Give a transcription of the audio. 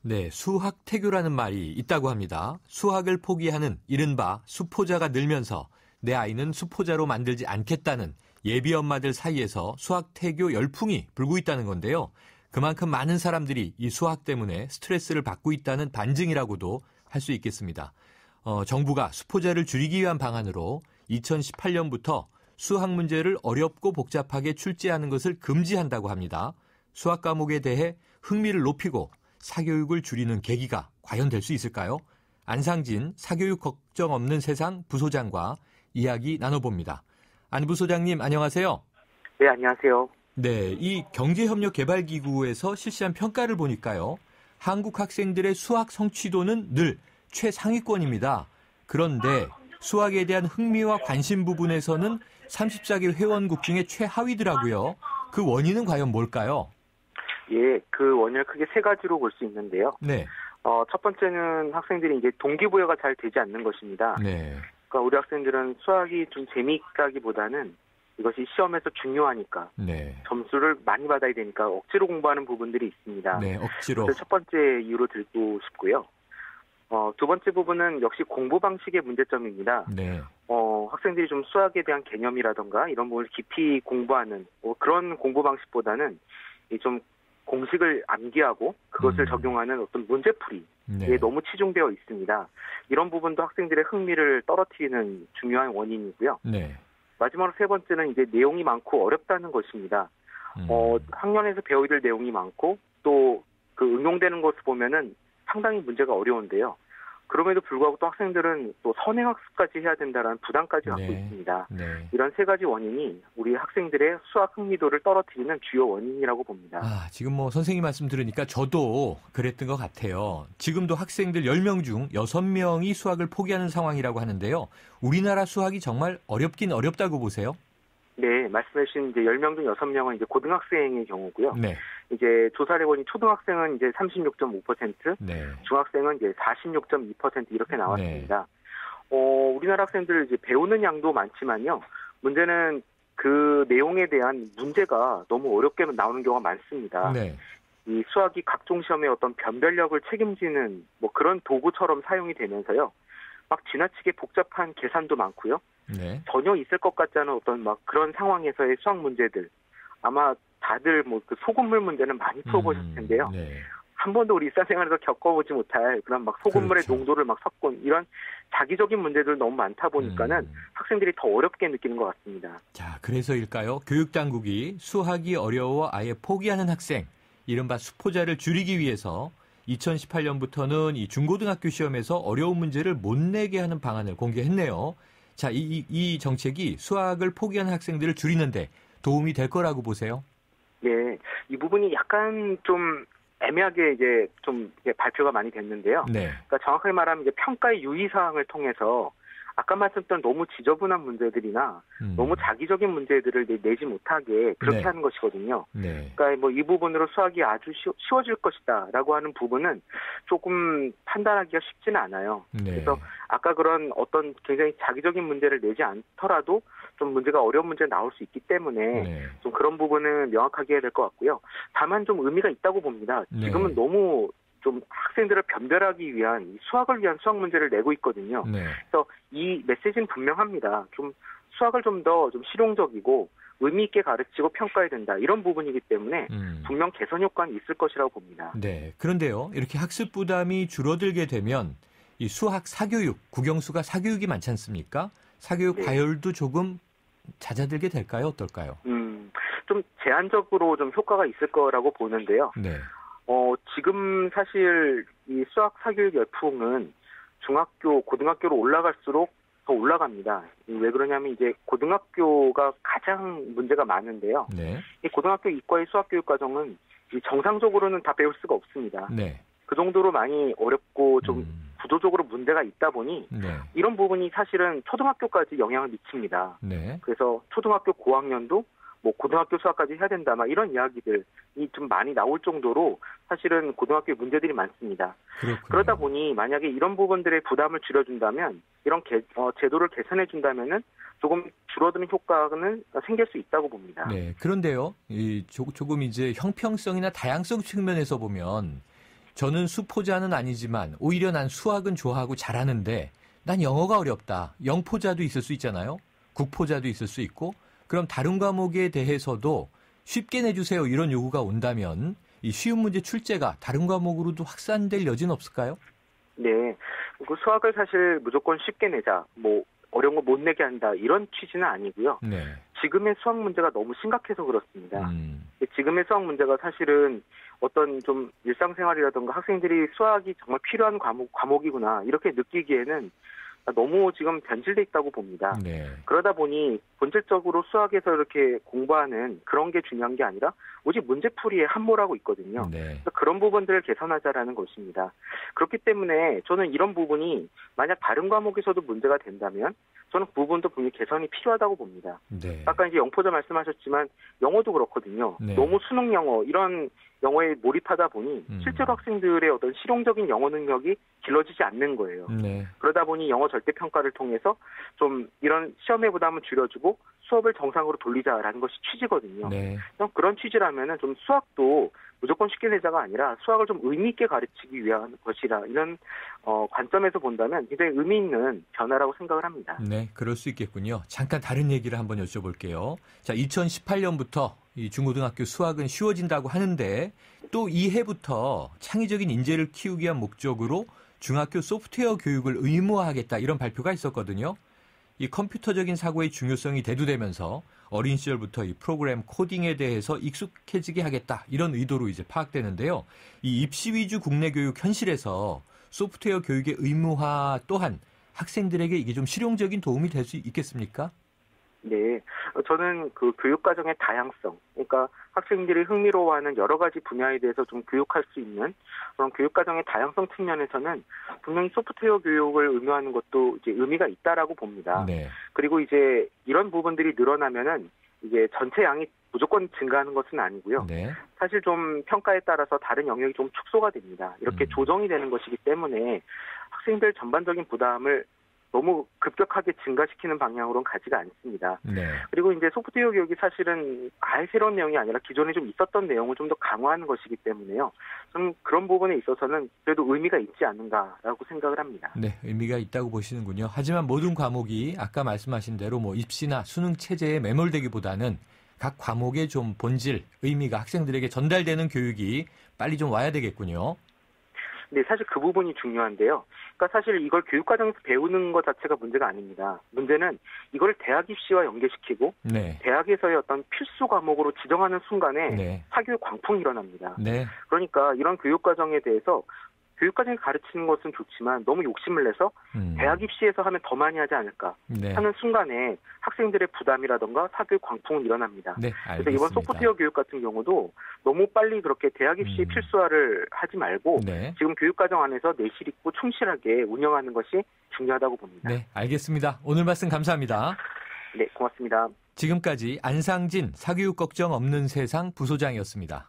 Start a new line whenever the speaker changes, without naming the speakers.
네, 수학태교라는 말이 있다고 합니다. 수학을 포기하는 이른바 수포자가 늘면서 내 아이는 수포자로 만들지 않겠다는 예비 엄마들 사이에서 수학태교 열풍이 불고 있다는 건데요. 그만큼 많은 사람들이 이 수학 때문에 스트레스를 받고 있다는 반증이라고도 할 수 있겠습니다. 정부가 수포자를 줄이기 위한 방안으로 2018년부터 수학 문제를 어렵고 복잡하게 출제하는 것을 금지한다고 합니다. 수학 과목에 대해 흥미를 높이고 사교육을 줄이는 계기가 과연 될 수 있을까요? 안상진 사교육 걱정 없는 세상 부소장과 이야기 나눠봅니다. 안 부소장님 안녕하세요.
네, 안녕하세요.
네, 이 경제협력개발기구에서 실시한 평가를 보니까요. 한국 학생들의 수학 성취도는 늘 최상위권입니다. 그런데 수학에 대한 흥미와 관심 부분에서는 34개 회원국 중에 최하위더라고요. 그 원인은 과연 뭘까요?
예, 그 원인을 크게 세 가지로 볼 수 있는데요.
네.
첫 번째는 학생들이 이제 동기부여가 잘 되지 않는 것입니다.
네.
그러니까 우리 학생들은 수학이 좀 재미있다기보다는 이것이 시험에서 중요하니까
네.
점수를 많이 받아야 되니까 억지로 공부하는 부분들이 있습니다.
네, 억지로.
그래서 첫 번째 이유로 들고 싶고요. 두 번째 부분은 역시 공부 방식의 문제점입니다.
네.
학생들이 좀 수학에 대한 개념이라던가 이런 부분을 깊이 공부하는 그런 공부 방식보다는 좀 공식을 암기하고 그것을 적용하는 어떤 문제풀이에
네.
너무 치중되어 있습니다. 이런 부분도 학생들의 흥미를 떨어뜨리는 중요한 원인이고요.
네.
마지막으로 세 번째는 이제 내용이 많고 어렵다는 것입니다. 학년에서 배워야 될 내용이 많고 또 그 응용되는 것을 보면은 상당히 문제가 어려운데요. 그럼에도 불구하고 또 학생들은 또 선행학습까지 해야 된다는 부담까지 갖고
네.
있습니다.
네.
이런 세 가지 원인이 우리 학생들의 수학 흥미도를 떨어뜨리는 주요 원인이라고 봅니다.
지금 선생님 말씀 들으니까 저도 그랬던 것 같아요. 지금도 학생들 10명 중 6명이 수학을 포기하는 상황이라고 하는데요. 우리나라 수학이 정말 어렵긴 어렵다고 보세요?
네, 말씀해주신 이제 10명 중 6명은 이제 고등학생의 경우고요.
네.
이제 조사를 해보니 초등학생은 이제 36.5%,
네.
중학생은 이제 46.2% 이렇게 나왔습니다. 우리나라 학생들 이제 배우는 양도 많지만요. 문제는 그 내용에 대한 문제가 너무 어렵게 나오는 경우가 많습니다.
네.
이 수학이 각종 시험의 어떤 변별력을 책임지는 그런 도구처럼 사용이 되면서요. 막 지나치게 복잡한 계산도 많고요.
네.
전혀 있을 것 같지 않은 어떤 그런 상황에서의 수학 문제들. 아마 다들 그 소금물 문제는 많이 풀어보셨을 텐데요.
네.
한 번도 우리 일상생활에서 겪어보지 못할 그런 소금물의
그렇죠.
농도를 섞은 이런 자기적인 문제들 너무 많다 보니까는 학생들이 더 어렵게 느끼는 것 같습니다.
자, 그래서일까요? 교육당국이 수학이 어려워 아예 포기하는 학생, 이른바 수포자를 줄이기 위해서 2018년부터는 이 중고등학교 시험에서 어려운 문제를 못 내게 하는 방안을 공개했네요. 자, 이 정책이 수학을 포기하는 학생들을 줄이는데 도움이 될 거라고 보세요?
네, 이 부분이 약간 좀 애매하게 이제 좀 발표가 많이 됐는데요.
네.
그러니까 정확하게 말하면 이제 평가의 유의사항을 통해서 아까 말씀드렸던 너무 지저분한 문제들이나 너무 자기적인 문제들을 내지 못하게 그렇게
네.
하는 것이거든요.
네.
그러니까 이 부분으로 수학이 아주 쉬워질 것이다라고 하는 부분은 조금 판단하기가 쉽지는 않아요.
네.
그래서 아까 그런 어떤 굉장히 자기적인 문제를 내지 않더라도 좀 문제가 어려운 문제가 나올 수 있기 때문에
네.
좀 그런 부분은 명확하게 해야 될 것 같고요. 다만 좀 의미가 있다고 봅니다.
네.
지금은 너무 좀 학생들을 변별하기 위한 수학을 위한 수학 문제를 내고 있거든요.
네.
그래서 이 메시지는 분명합니다. 좀 수학을 좀 더 좀 실용적이고 의미 있게 가르치고 평가해야 된다. 이런 부분이기 때문에 분명 개선 효과는 있을 것이라고 봅니다.
네. 그런데요. 이렇게 학습 부담이 줄어들게 되면 이 수학 사교육, 국영수가 사교육이 많지 않습니까? 사교육
네.
과열도 조금 잦아들게 될까요? 어떨까요?
좀 제한적으로 좀 효과가 있을 거라고 보는데요.
네.
지금 사실 이 수학 사교육 열풍은 중학교, 고등학교로 올라갈수록 더 올라갑니다. 왜 그러냐면 이제 고등학교가 가장 문제가 많은데요.
네.
이 고등학교 이과의 수학 교육 과정은 정상적으로는 다 배울 수가 없습니다.
네.
그 정도로 많이 어렵고 좀 구조적으로 문제가 있다 보니
네.
이런 부분이 사실은 초등학교까지 영향을 미칩니다.
네.
그래서 초등학교 고학년도 고등학교 수학까지 해야 된다, 이런 이야기들이 좀 많이 나올 정도로 사실은 고등학교에 문제들이 많습니다.
그렇군요.
그러다 보니 만약에 이런 부분들의 부담을 줄여준다면, 이런 제도를 개선해준다면은 조금 줄어드는 효과는 생길 수 있다고 봅니다.
네. 그런데요, 조금 이제 형평성이나 다양성 측면에서 보면 저는 수포자는 아니지만 오히려 난 수학은 좋아하고 잘하는데 난 영어가 어렵다. 영포자도 있을 수 있잖아요. 국포자도 있을 수 있고 그럼 다른 과목에 대해서도 쉽게 내주세요. 이런 요구가 온다면 이 쉬운 문제 출제가 다른 과목으로도 확산될 여지는 없을까요?
네. 그 수학을 사실 무조건 쉽게 내자, 뭐 어려운 거 못 내게 한다 이런 취지는 아니고요.
네.
지금의 수학 문제가 너무 심각해서 그렇습니다. 지금의 수학 문제가 사실은 어떤 좀 일상생활이라든가 학생들이 수학이 정말 필요한 과목이구나 이렇게 느끼기에는 너무 지금 변질돼 있다고 봅니다.
네.
그러다 보니 본질적으로 수학에서 이렇게 공부하는 그런 게 중요한 게 아니라 오직 문제풀이에 함몰하고 있거든요.
네.
그런 부분들을 개선하자라는 것입니다. 그렇기 때문에 저는 이런 부분이 만약 다른 과목에서도 문제가 된다면 저는 그 부분도 분명히 개선이 필요하다고 봅니다.
네.
아까 이제 영포자 말씀하셨지만 영어도 그렇거든요.
네.
너무 수능 영어 이런 영어에 몰입하다 보니 실제로 학생들의 어떤 실용적인 영어 능력이 길러지지 않는 거예요.
네.
그러다 보니 영어 절대평가를 통해서 좀 이런 시험의 부담을 줄여주고 수업을 정상으로 돌리자라는 것이 취지거든요.
네.
그런 취지라면은 좀 수학도 무조건 쉽게 내자가 아니라 수학을 좀 의미 있게 가르치기 위한 것이라 이런 관점에서 본다면 굉장히 의미 있는 변화라고 생각을 합니다.
네, 그럴 수 있겠군요. 잠깐 다른 얘기를 한번 여쭤볼게요. 자, 2018년부터 이 중고등학교 수학은 쉬워진다고 하는데 또 이 해부터 창의적인 인재를 키우기 위한 목적으로 중학교 소프트웨어 교육을 의무화하겠다 이런 발표가 있었거든요. 이 컴퓨터적인 사고의 중요성이 대두되면서 어린 시절부터 이 프로그램 코딩에 대해서 익숙해지게 하겠다 이런 의도로 이제 파악되는데요. 이 입시 위주 국내 교육 현실에서 소프트웨어 교육의 의무화 또한 학생들에게 이게 좀 실용적인 도움이 될 수 있겠습니까?
네, 저는 그 교육과정의 다양성, 그러니까 학생들이 흥미로워하는 여러 가지 분야에 대해서 좀 교육할 수 있는 그런 교육과정의 다양성 측면에서는 분명히 소프트웨어 교육을 의무화하는 것도 이제 의미가 있다라고 봅니다.
네.
그리고 이제 이런 부분들이 늘어나면은 이게 전체 양이 무조건 증가하는 것은 아니고요.
네.
사실 좀 평가에 따라서 다른 영역이 좀 축소가 됩니다. 이렇게 조정이 되는 것이기 때문에 학생들 전반적인 부담을 너무 급격하게 증가시키는 방향으로는 가지가 않습니다.
네.
그리고 이제 소프트웨어 교육이 사실은 아예 새로운 내용이 아니라 기존에 좀 있었던 내용을 좀 더 강화하는 것이기 때문에요. 좀 그런 부분에 있어서는 그래도 의미가 있지 않는가라고 생각을 합니다.
네, 의미가 있다고 보시는군요. 하지만 모든 과목이 아까 말씀하신 대로 뭐 입시나 수능 체제에 매몰되기보다는 각 과목의 좀 본질, 의미가 학생들에게 전달되는 교육이 빨리 좀 와야 되겠군요.
네, 사실 그 부분이 중요한데요. 그러니까 사실 이걸 교육과정에서 배우는 것 자체가 문제가 아닙니다. 문제는 이걸 대학 입시와 연계시키고
네.
대학에서의 어떤 필수 과목으로 지정하는 순간에
네.
사교육 광풍이 일어납니다.
네.
그러니까 이런 교육과정에 대해서 교육과정에 가르치는 것은 좋지만 너무 욕심을 내서 대학 입시에서 하면 더 많이 하지 않을까
네.
하는 순간에 학생들의 부담이라든가 사교육 광풍은 일어납니다.
네, 알겠습니다.
그래서 이번 소프트웨어 교육 같은 경우도 너무 빨리 그렇게 대학 입시 필수화를 하지 말고
네.
지금 교육과정 안에서 내실 있고 충실하게 운영하는 것이 중요하다고 봅니다.
네, 알겠습니다. 오늘 말씀 감사합니다.
네, 고맙습니다.
지금까지 안상진 사교육 걱정 없는 세상 부소장이었습니다.